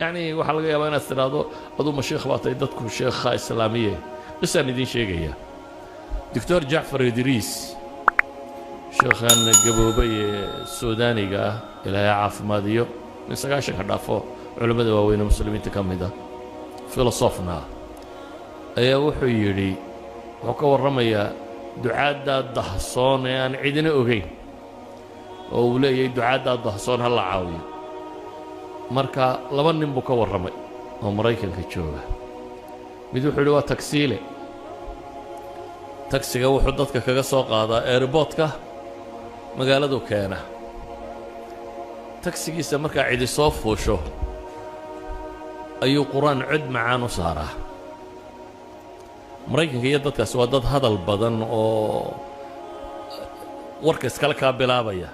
يعني waxa laga yaabaa inaad tiraahdo aduu ma sheekh baatay dadku sheekha islaamiye qisaan idin sheegaya Dr. Jaafar Idris sheekhan gaboobay Suudaaniga ilaahay caafimaadiyo in sagaashan ka dhaafo culimada waaweyn muslimiinta kamida filosofna ayaa wuxuu yiri wuxuu ka warramaya ducaada dahsoon ee aan cidina ogeyn oo uu leeyahay ducaada dahsoon hal caawiyo marka laba nin buu ka warramay oo Mareykanka jooga mid wuxuu yiri waa taksiile taksiga wuxuu dadka kaga soo qaadaa airportka magaaladu keena taksigiisa marka cidi soo fuusho ayuu quraan cid macaan u saaraa Mareykanka iyo dadkaas waa dad hadal badan oo warka iskala ka bilaabaya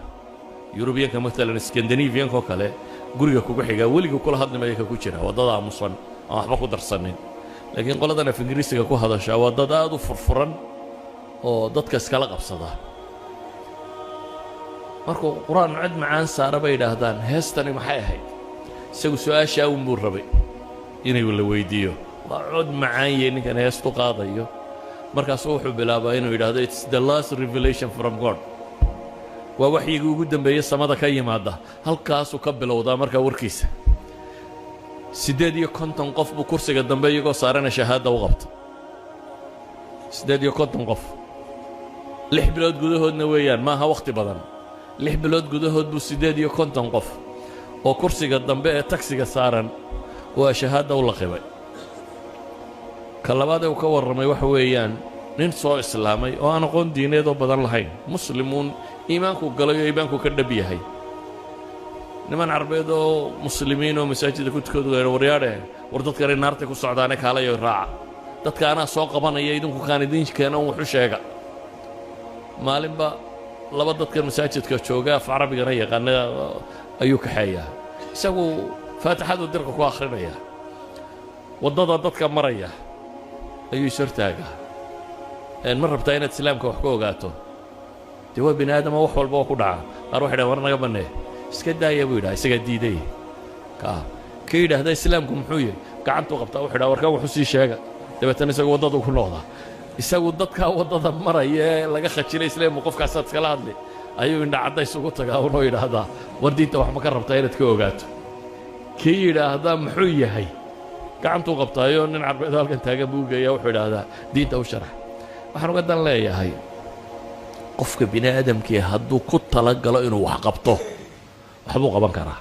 Yurubiyanka مثلا Scandinavianka kale guriga kugu xiga weliga kula hadlimaya ka ku jira wadada aamusan aan waxba ku darsanin laakiin qoladana af Ingiriisiga ku hadasha waa dad aad u furfuran oo dadka iskala qabsada markuu quraan cid macaan saara bay yiraahdaan heestani maxay ahayd isagu su'aasha uu muu rabay inuu la weydiiyo waa cod macaan yee ninkan heestu qaadayo markaas wuxuu bilaabay inuu yiraahdo it's the last revelation from God waa waxyiga ugu dambeeyay samada ka yimaada halkaas uu ka bilowdaa marka warkiisa 850 qof buu kursiga dambe iyagoo saarana shahaada u qabta 850 qof 6 bilood gudahoodna weeyaan maaha waqti badan 6 bilood gudahood buu 850 qof oo kursiga dambe ee taksiga saaran waa shahaada u laqibay kalabaad uu ka warramay wax weeyaan nin soo islaamay oo aan aqoon diineed oo badan lahayn muslimuun iimaanku galay oo iimaanku ka dhab yahay niman carbeed oo muslimiin oo masaajidda ku tukadooda waryaade war dadka naarta ku socdaana kaalay raaca dadka ana soo qabanaya idinku kaan idin keeno wuxuu sheega maalinba laba dadka masaajidka jooga af carabigana yaqaan ayuu ka xayaa isagu faatixadu dirka ku akhrinaya wadada dadka maraya ayuu shartaaga een mar rabtaa inaad islaamka wax ku ogaato dawaa bini aadama wax walba ku dhaca qaar waxa dhaw warnaga banee iska daaya buu yiraahdaa isaga diiday ka yiraahdaa islaamku muxuu yahay gacantu qabtaa waxa dhaw warkan wuxuu sii sheega dabeetana isagu wadada ku noqda isagu dadka wadada maraya laga khajilay islaamku qofkaas aad kala hadlay ayuu indha cadays ugu tagaa oo yiraahdaa war diinta wax ma ka rabtaa inaad ka ogaato ka yiraahdaa muxuu yahay gacantu qabtaayo nin carbeed halkan taagan buu geeyaa wuxuu yiraahdaa diinta u sharax waxaan uga dan leeyahay qofka bini aadamkii hadduu ku tala galo inuu wax qabto waxbuu qaban karaa